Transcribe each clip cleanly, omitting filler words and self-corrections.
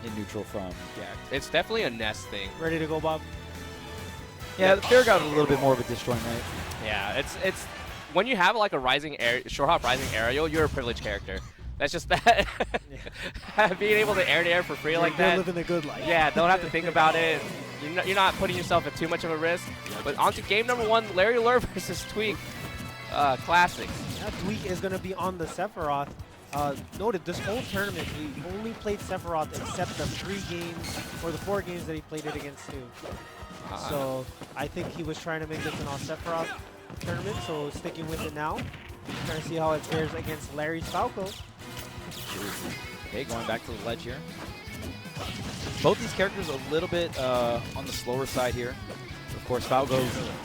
in neutral from Gag. It's definitely a nest thing. Ready to go, Bob? Yeah, the fair got a little bit more of a disjoint, right? Yeah, it's when you have like a short hop rising aerial, you're a privileged character. That's just that. Being able to air for free like that. You're living a good life. Yeah, don't have to think about it. You're not putting yourself at too much of a risk. But on to game number 1, Larry Lurr versus Tweek. Classic. Yeah, Tweek is going to be on the Sephiroth. Noted this whole tournament, he only played Sephiroth except the 3 games or the 4 games that he played it against too. So I think he was trying to make this an all Sephiroth tournament, so sticking with it now. Trying to see how it fares against Larry's Falco. Okay, going back to the ledge here. Both these characters a little bit on the slower side here. Of course, Falco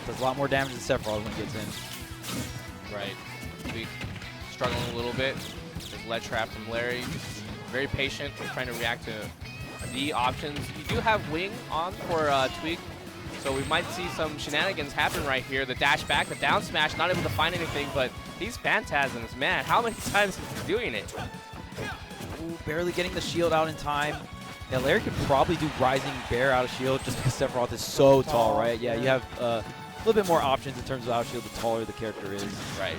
does a lot more damage than Sephiroth when he gets in. Right. Tweek struggling a little bit. There's ledge trap from Larry. Very patient, trying to react to the options. You do have wing on for Tweek, so we might see some shenanigans happen right here. The dash back, the down smash, not able to find anything, but these Phantasms, man, how many times is he doing it? Ooh, barely getting the shield out in time. Yeah, Larry could probably do Rising Bear out of shield just because Sephiroth is so tall, right? Yeah, you have a little bit more options in terms of out shield the taller the character is. Right.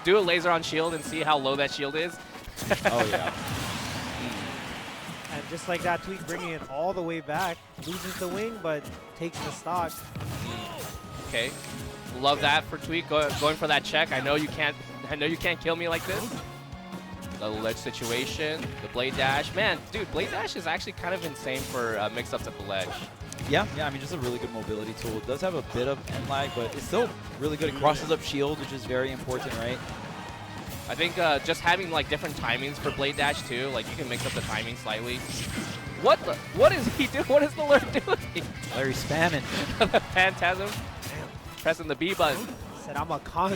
Do a laser on shield and see how low that shield is. Oh, yeah. And just like that, Tweek bringing it all the way back, loses the wing, but takes the stock. Okay, love that for Tweek going for that check. I know you can't kill me like this. The ledge situation, the blade dash, man, dude, blade dash is actually kind of insane for mix-ups at the ledge. Yeah, I mean, just a really good mobility tool. It does have a bit of end lag, but it's still really good. It crosses up shield, which is very important, right? I think just having like different timings for blade dash too, like you can mix up the timing slightly. What is he doing? What is the Lurr doing? Larry spamming. The Phantasm. Pressing the B button. Said I'm a con.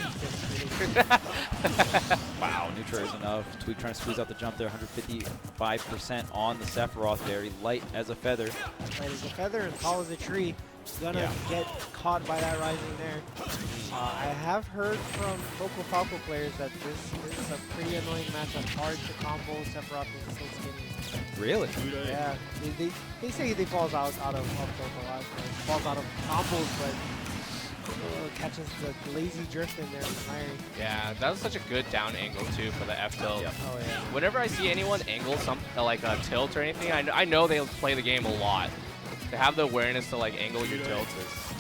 Wow, neutral is enough. Tweek trying to squeeze out the jump there. 155% on the Sephiroth. Very light as a feather. Light as a feather and tall as a tree. Gonna get caught by that rising there. I have heard from local Falco players that this is a pretty annoying matchup. Hard to combo. Sephiroth is so skinny. Really? Yeah. They say they falls out of tilt a lot. Falls out of combos, but catches the lazy drift in there from Larry. Yeah, that was such a good down angle too for the F tilt. Yep. Oh yeah. Whenever I see anyone angle something like a tilt or anything, I know they play the game a lot. To have the awareness to like angle your tilts is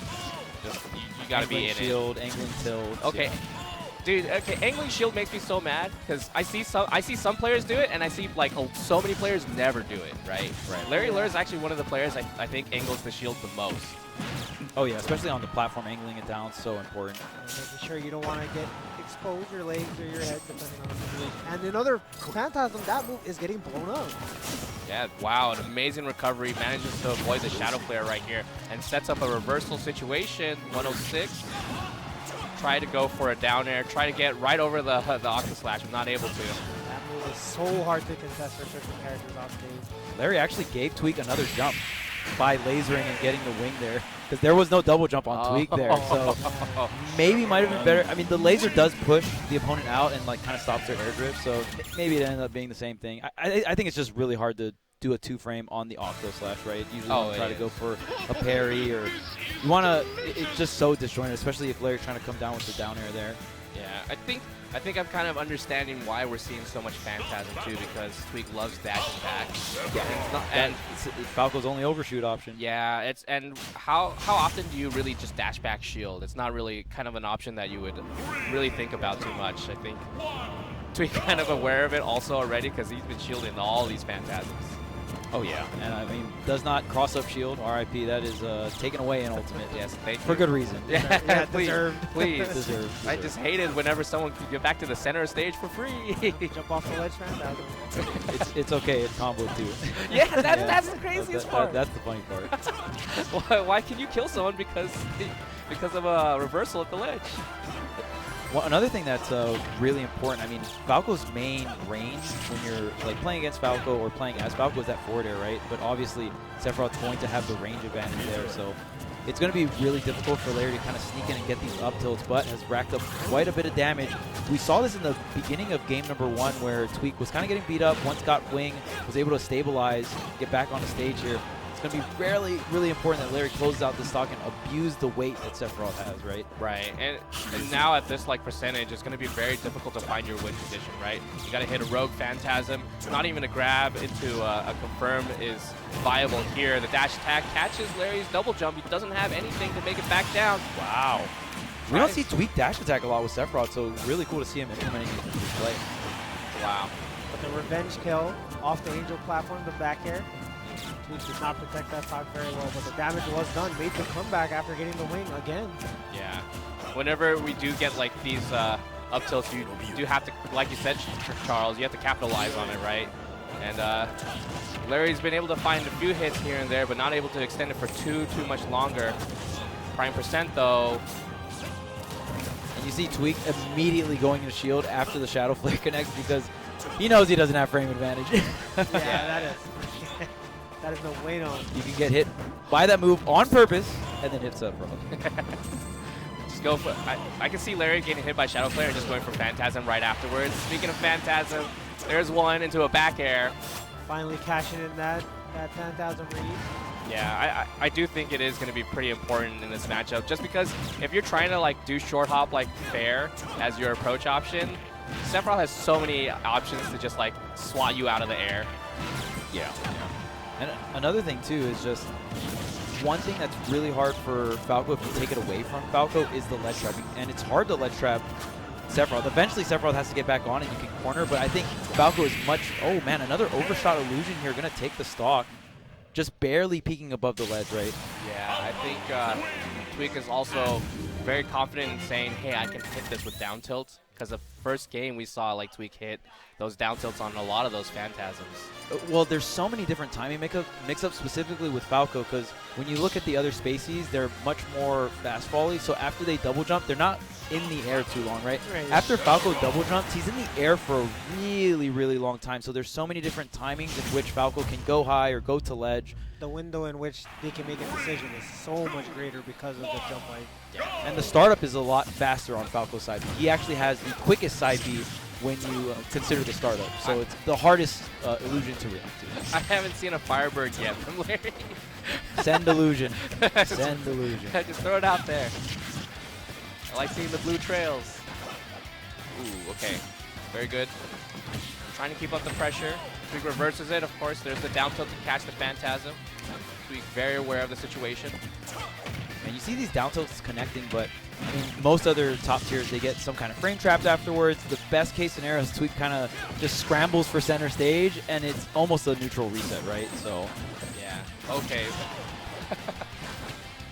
just you gotta be in shield, angling tilt. Okay. Yeah. Dude, okay, angling shield makes me so mad because I see some players do it and I see like so many players never do it, right? Right. Larry Lurr is actually one of the players I think angles the shield the most. Oh yeah, especially on the platform, angling it down is so important. Making sure you don't want to get exposed your legs or your head depending on the situation. And another Phantasm, that move is getting blown up. Yeah, wow, an amazing recovery. Manages to avoid the Shadow Flare right here and sets up a reversal situation. 106. Try to go for a down air. Try to get right over the Octa Slash, but not able to. That move is so hard to contest for certain characters off stage. Larry actually gave Tweek another jump by lasering and getting the wing there, because there was no double jump on Tweek there, so maybe might have been better. I mean, the laser does push the opponent out and like kind of stops their air drift, so maybe it ended up being the same thing. I think it's just really hard to do a 2-frame on the Octo Slash, right? Usually you try to go for a parry, or you want to, it's just so disjointed, especially if Larry's trying to come down with the down air there. Yeah, I think I'm kind of understanding why we're seeing so much Phantasm too, because Tweek loves dashing back. Yeah, and Falco's only overshoot option. Yeah, and how often do you really just dash back shield? It's not really kind of an option that you would really think about too much. I think Tweek kind of aware of it also already because he's been shielding all these Phantasms. Oh yeah, and I mean, does not cross up shield, RIP, that is taken away in Ultimate. Yes, thank you. For good reason. Yeah, please, deserved. please. Deserved. I just hate it whenever someone can get back to the center of stage for free. Jump off the ledge, Phantasm. It's okay, it's combo too. Yeah, that's the craziest part. That's the funny part. Why can you kill someone because of a reversal at the ledge? Well, another thing that's really important, I mean, Falco's main range when you're like playing against Falco or playing as Falco is that forward air, right? But obviously, Sephiroth's going to have the range advantage there, so it's going to be really difficult for Larry to kind of sneak in and get these up tilts, but has racked up quite a bit of damage. We saw this in the beginning of game number 1 where Tweek was kind of getting beat up, once got wing, was able to stabilize, get back on the stage here. It's going to be really important that Larry closes out the stock and abuse the weight that Sephiroth has, right? Right, and now at this like percentage, it's going to be very difficult to find your win condition, right? You got to hit a rogue Phantasm. Not even a grab into a confirm is viable here. The dash attack catches Larry's double jump. He doesn't have anything to make it back down. Wow. We don't see Tweek dash attack a lot with Sephiroth, so really cool to see him implementing it in this play. Wow. But the revenge kill off the Angel platform, the back air. Tweek did not protect that stock very well, but the damage was done. Made the comeback after getting the wing again. Yeah. Whenever we do get like these up tilts, you do have to, like you said, Charles, you have to capitalize on it, right? And Larry's been able to find a few hits here and there, but not able to extend it for too much longer. Prime percent though. And you see Tweek immediately going into shield after the Shadow Flare connects because he knows he doesn't have frame advantage. Yeah, that is. That is no way on. You can get hit by that move on purpose and then hit Sephiroth. Just go for I can see Larry getting hit by Shadow Flare and just going for Phantasm right afterwards. Speaking of Phantasm, there's one into a back air. Finally cashing in that Phantasm read. Yeah, I do think it is going to be pretty important in this matchup, just because if you're trying to like do short hop like fair as your approach option, Sephiroth has so many options to just like swat you out of the air. Yeah. And another thing too is just one thing that's really hard for Falco if you take it away from Falco is the ledge trapping, and it's hard to ledge trap Sephiroth. Eventually Sephiroth has to get back on and you can corner, but I think Falco is much, oh man, another overshot illusion here, gonna take the stock. Just barely peeking above the ledge, right? Yeah, I think Tweek is also very confident in saying, hey, I can hit this with down tilts, because the first game we saw like Tweek hit those down tilts on a lot of those Phantasms. Well, there's so many different timing mix-ups specifically with Falco, because when you look at the other Spaceys, they're much more fast volley, so after they double jump, they're not in the air too long, right? After Falco double jumps, he's in the air for a really long time, so there's so many different timings in which Falco can go high or go to ledge. The window in which they can make a decision is so much greater because of the jump height. Yeah. And the startup is a lot faster on Falco's side B. He actually has the quickest side B when you consider the startup, so it's the hardest illusion to react to. I haven't seen a Firebird yet from Larry. Send illusion. Send illusion. Just throw it out there. I like seeing the blue trails. Ooh, okay. Very good. Trying to keep up the pressure. Tweek reverses it, of course. There's the down tilt to catch the Phantasm. Tweek very aware of the situation. And you see these down tilts connecting, but I mean, most other top tiers, they get some kind of frame trapped afterwards. The best case scenario is Tweek kind of just scrambles for center stage, and it's almost a neutral reset, right? So, yeah. Okay.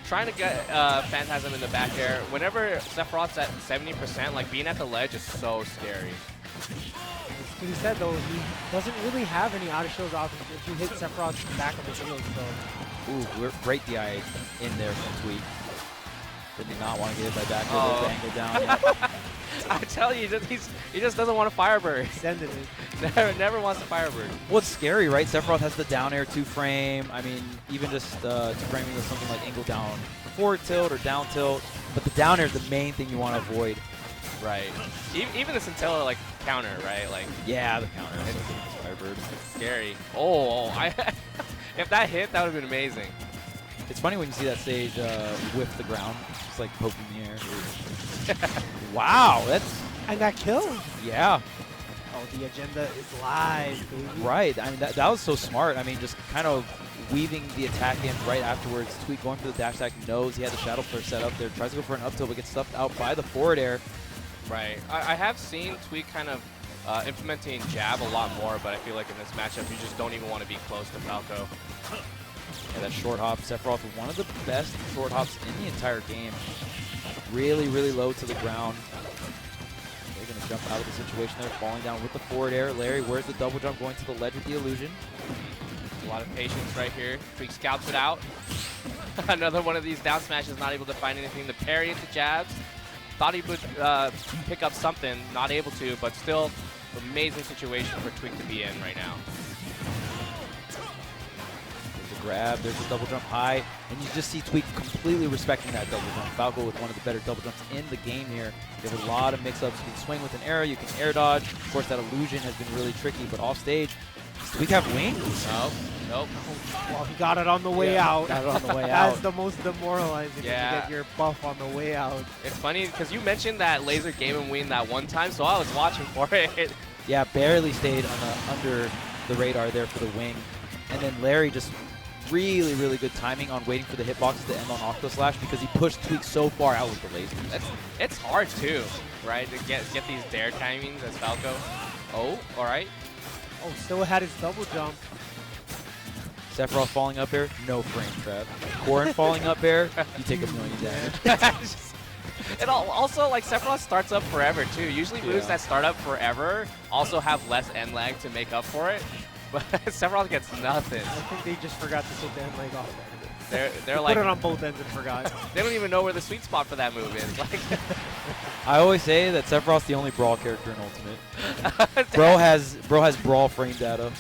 Trying to get Phantasm in the back air. Whenever Sephiroth's at 70%, like being at the ledge is so scary. He said though, he doesn't really have any out of shield options if you hit Sephiroth's back of the shield. So. Ooh, great DI in there from Tweek. Did not want to get hit by back with angle down yet. I tell you, he just doesn't want a Firebird. Sending it. Never wants a Firebird. What's scary, right? Sephiroth has the down air 2-frame. I mean, even just 2-framing with something like angle down forward tilt or down tilt. But the down air is the main thing you want to avoid. Right. Even the Scintilla like counter, right? Like yeah, the counter. Firebird. It's scary. Oh, if that hit, that would have been amazing. It's funny when you see that stage whiff the ground. It's like poking the air. Wow, that's... And that killed. Yeah. Oh, the agenda is live, baby. Right. I mean, that was so smart. I mean, just kind of weaving the attack in right afterwards. Tweek going for the dash attack, knows he had the Shadow Flare set up there. Tries to go for an up tilt, but gets stuffed out by the forward air. Right. I have seen Tweek kind of implementing jab a lot more, but I feel like in this matchup, you just don't even want to be close to Falco. Yeah, that short hop. Sephiroth with one of the best short hops in the entire game. Really low to the ground. They're going to jump out of the situation there, falling down with the forward air. Larry, where's the double jump going to the ledge with the illusion? A lot of patience right here. Tweek scouts it out. Another one of these down smashes, not able to find anything to parry into jabs. Thought he would pick up something, not able to, but still amazing situation for Tweek to be in right now. grab. There's a double jump high, and you just see Tweek completely respecting that double jump. Falco with one of the better double jumps in the game here. You have a lot of mix-ups. You can swing with an arrow, you can air dodge. Of course, that illusion has been really tricky, but off stage, does Tweek have wings? Nope. Nope. Well, he got it on the way out. Got it on the way out. That's the most demoralizing when you get your buff on the way out. It's funny because you mentioned that laser gave him wing that one time, so I was watching for it. Yeah, barely stayed on under the radar there for the wing. And then Larry just really, really good timing on waiting for the hitboxes to end on Octo Slash because he pushed Tweek so far out with the lasers. It's hard too, right? To get these dare timings as Falco. Oh, all right. Oh, still had his double jump. Sephiroth falling up air, no frame trap. Corrin falling up air, you take a million damage. It also, like, Sephiroth starts up forever, too. Usually moves that start up forever also have less end lag to make up for it. But Sephiroth gets nothing. I think they just forgot to take the end leg off there. They're like... Put it on both ends and forgot. They don't even know where the sweet spot for that move is. Like, I always say that Sephiroth's the only Brawl character in Ultimate. Bro has Brawl frame data.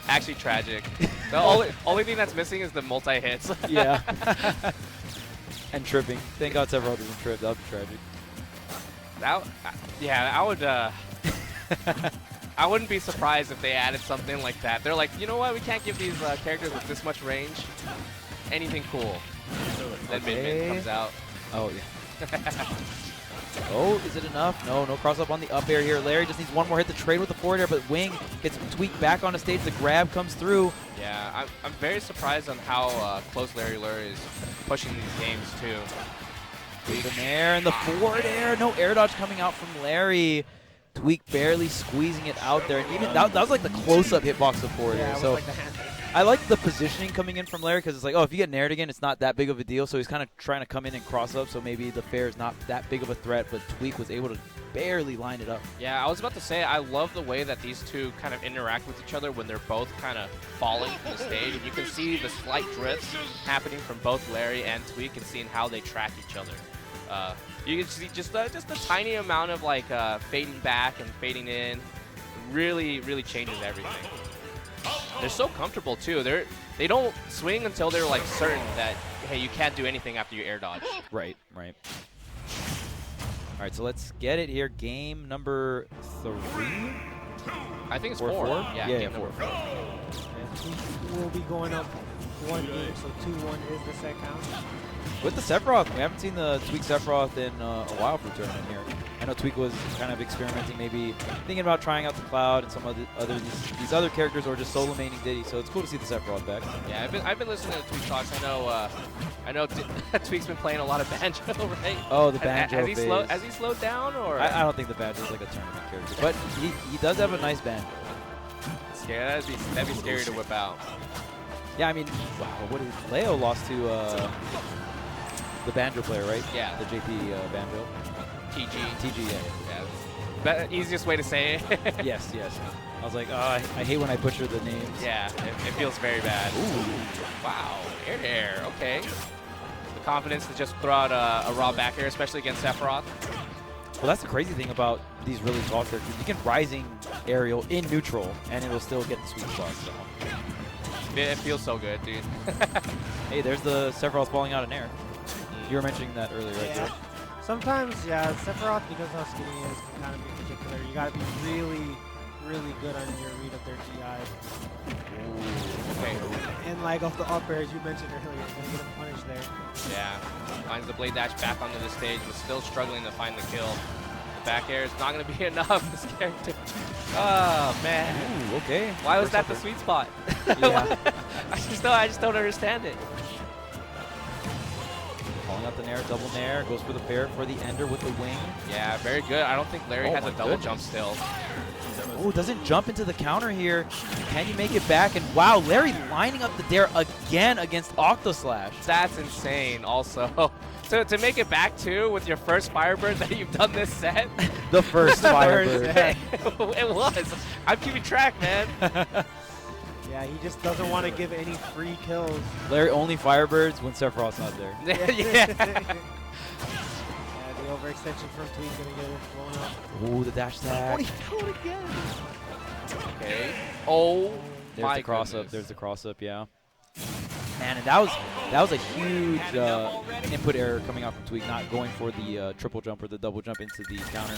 Actually tragic. The only thing that's missing is the multi-hits. Yeah. And tripping. Thank God Sephiroth doesn't trip. That would be tragic. I would... I wouldn't be surprised if they added something like that. They're like, you know what? We can't give these characters with this much range anything cool. Then Min comes out. Oh, yeah. Oh, is it enough? No cross up on the up air here. Larry just needs one more hit to trade with the forward air, but Wing gets Tweek back on the stage. The grab comes through. Yeah, I'm very surprised on how close Larry Lurr is pushing these games, too. Tweek in there, and the forward air. No air dodge coming out from Larry. Tweek barely squeezing it out there. And even that was like the close-up hitbox of forward air. So like the hand. I like the positioning coming in from Larry because it's like, oh, if you get nared again, it's not that big of a deal. So he's kind of trying to come in and cross up. So maybe the fair is not that big of a threat, but Tweek was able to barely line it up. Yeah, I was about to say, I love the way that these two kind of interact with each other when they're both kind of falling from the stage. And you can see the slight drifts happening from both Larry and Tweek and seeing how they track each other. You can see just a tiny amount of like fading back and fading in really changes everything. They're so comfortable too. They don't swing until they're like certain that, hey, you can't do anything after you air dodge. Right. All right, so let's get it here. Game number 3. I think it's 4. Yeah, game number 4. And Tweek will be going up 1 game, so 2-1 is the set count. With the Sephiroth, we haven't seen the Tweek Sephiroth in a while for the tournament here. I know Tweek was kind of experimenting, maybe thinking about trying out the Cloud and some these other characters, or just solo maining Diddy. So it's cool to see the Sephiroth back. Yeah, I've been listening to Tweek talks. I know Tweek's been playing a lot of banjo, right? Oh, the banjo has he slowed down, or? I don't think the banjo is like a tournament character, but he does have a nice banjo. Yeah, that'd be scary to whip out. Yeah, I mean, wow, what is Leo lost to the banjo player, right? Yeah. The JP banjo. TG, yeah. Easiest way to say it. Yes. I was like, oh, I hate when I butcher the names. Yeah, it feels very bad. Ooh. Wow, air, okay. The confidence to just throw out a raw back air, especially against Sephiroth. Well, that's the crazy thing about these really tall characters. You can rising aerial in neutral, and it'll still get the sweet spot. So. It feels so good, dude. Hey, there's the Sephiroth falling out in air. You were mentioning that earlier, right? Yeah. Sometimes, yeah, Sephiroth, because how skinny he is, can kind of be particular. You got to be really good on your read of their GI. Okay. And like off the up air, as you mentioned earlier, you're going to get him punished there. Yeah. Finds the blade dash back onto the stage, but still struggling to find the kill. The back air is not going to be enough, this character. Oh, man. Ooh, okay. Why was that the sweet spot? Yeah. I just don't understand it. Calling out the nair, double nair, goes for the fair for the ender with the wing. Yeah, very good. I don't think Larry has a double jump still. Oh, doesn't jump into the counter here. Can you make it back? And wow, Larry lining up the dare again against Octo Slash. That's insane also. So to make it back too with your first Firebird that you've done this set. The first Firebird. It was. I'm keeping track, man. Yeah, he just doesn't want to give any free kills. Larry only Firebirds when Sephiroth's not there. Yeah. The overextension from Tweek gonna get it blown up. Ooh, the dash tag. Oh, he threw it again. Okay. Oh, There's the cross up. There's the cross up. Yeah. Man, and that was a huge input error coming out from Tweek, not going for the triple jump or the double jump into the counter.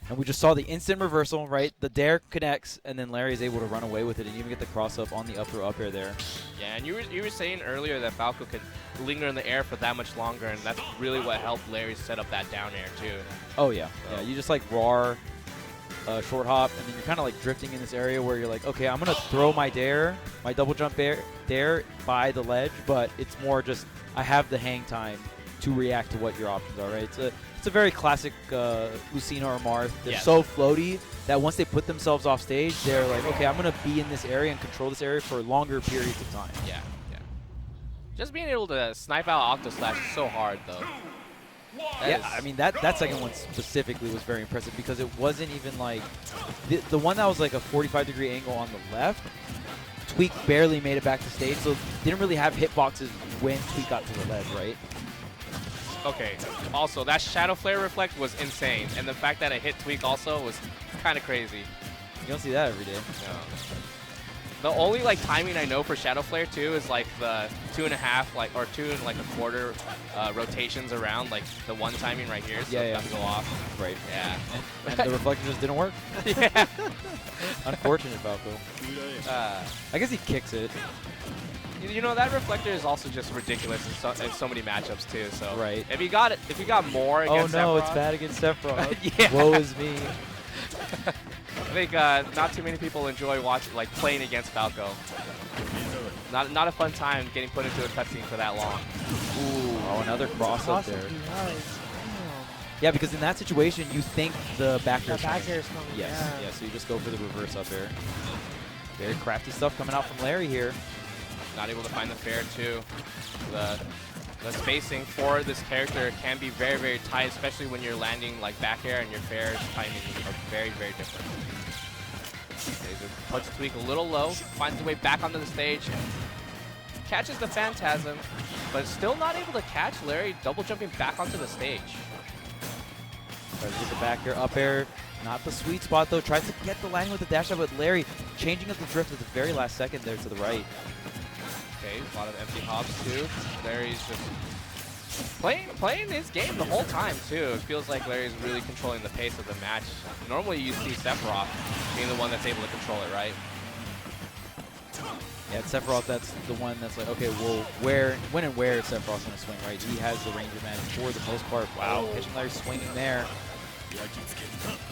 And we just saw the instant reversal, right? The dare connects, and then Larry is able to run away with it and even get the cross up on the up throw up air there. Yeah, and you were saying earlier that Falco could linger in the air for that much longer, and that's really what helped Larry set up that down air too. Oh yeah, yeah. You just like RAR, short hop, and then you're kind of like drifting in this area where you're like, okay, I'm gonna throw my dare, my double jump dare by the ledge, but it's more just I have the hang time to react to what your options are, right? It's a very classic Lucina or Marth. They're so floaty that once they put themselves off stage, they're like, okay, I'm going to be in this area and control this area for longer periods of time. Yeah, yeah. Just being able to snipe out Octo Slash is so hard, though. I mean, that second one specifically was very impressive because it wasn't even like the one that was like a 45-degree angle on the left. Tweek barely made it back to stage, so didn't really have hitboxes when Tweek got to the ledge, right? Okay, also, that Shadow Flare Reflect was insane, and the fact that it hit Tweek also was kind of crazy. You don't see that every day. No. The only like timing I know for Shadow Flare too is like the 2.5 like or 2 1/4 rotations around, like the one timing right here, so it doesn't go off. Right. Yeah. And the reflection just didn't work. Yeah. Unfortunate, Falco. I guess he kicks it. You know, that reflector is also just ridiculous in so many matchups too. So right. If you got more against Sephiroth, it's bad against Sephiroth. Yeah. Woe is me. I think not too many people enjoy playing against Falco. Not a fun time getting put into a cutscene for that long. Ooh, oh, another cross up there. Yeah, because in that situation, you think the back air is coming. Yes, yeah. So you just go for the reverse up air. Very crafty stuff coming out from Larry here. Not able to find the fair too. The spacing for this character can be very, very tight, especially when you're landing like back air and your fair timing are very, very different. Laser puts Tweek a little low, finds the way back onto the stage, catches the Phantasm, but still not able to catch Larry double jumping back onto the stage. Tries to get the back air, up air. Not the sweet spot though. Tries to get the landing with the dash up, but Larry changing up the drift at the very last second there to the right. Okay, a lot of empty hops too. Larry's just playing his game the whole time too. It feels like Larry's really controlling the pace of the match. Normally you see Sephiroth being the one that's able to control it, right? Yeah, it's Sephiroth that's the one that's like, okay, well, when and where is Sephiroth going to swing, right? He has the range advantage for the most part. Wow, catching Larry swinging there.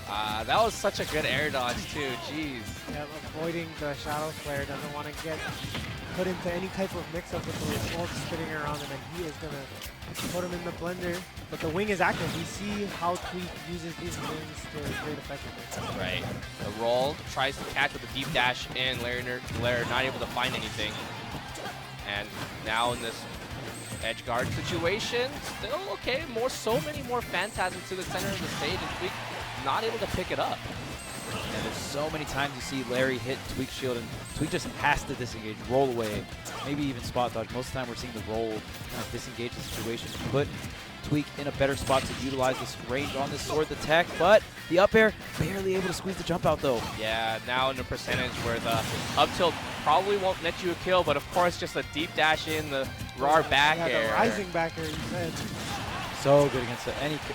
That was such a good air dodge too, jeez. Yeah, avoiding the Shadow Flare, doesn't want to get put into any type of mix-up with the smoke spinning around, and then he is going to put him in the blender. But the wing is active. We see how Tweek uses these wings to great effectiveness. Right. The roll, tries to catch with a deep dash in. Larry not able to find anything. And now in this edge guard situation, still okay. So many more Phantasms to the center of the stage, and Tweek not able to pick it up. Yeah, there's so many times you see Larry hit Tweek's shield, and Tweek just has to disengage, roll away, maybe even spot dodge. Most of the time we're seeing the roll kind of disengage the situation, put Tweek in a better spot to utilize this range on this sword, the tech, but the up air barely able to squeeze the jump out though. Yeah, now in a percentage where the up tilt probably won't net you a kill, but of course just a deep dash in, the RAR back air. The rising back air, you said. So good against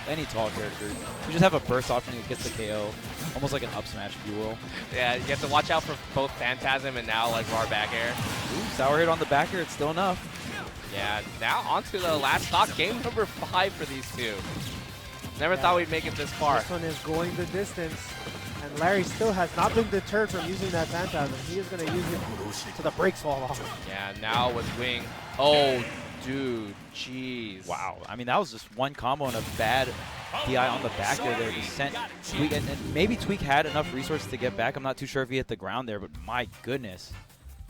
any tall character. You just have a burst option that gets the KO. Almost like an up smash, if you will. Yeah, you have to watch out for both Phantasm and now like RAR back air. Ooh, sour hit on the back air, it's still enough. Yeah, now onto the last stock, game number 5 for these two. Never thought we'd make it this far. This one is going the distance, and Larry still has not been deterred from using that Phantasm. He is going to use it till the brakes fall off. Yeah, now with Wing. Oh, dude, jeez. Wow, I mean, that was just one combo and a bad DI on the back there. He sent Tweek, and maybe Tweek had enough resources to get back. I'm not too sure if he hit the ground there, but my goodness.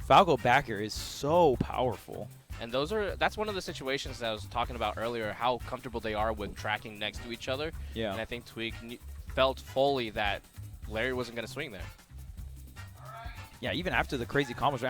Falco back air is so powerful. And that's one of the situations that I was talking about earlier, how comfortable they are with tracking next to each other. Yeah. And I think Tweek felt fully that Larry wasn't going to swing there. Yeah, even after the crazy combos.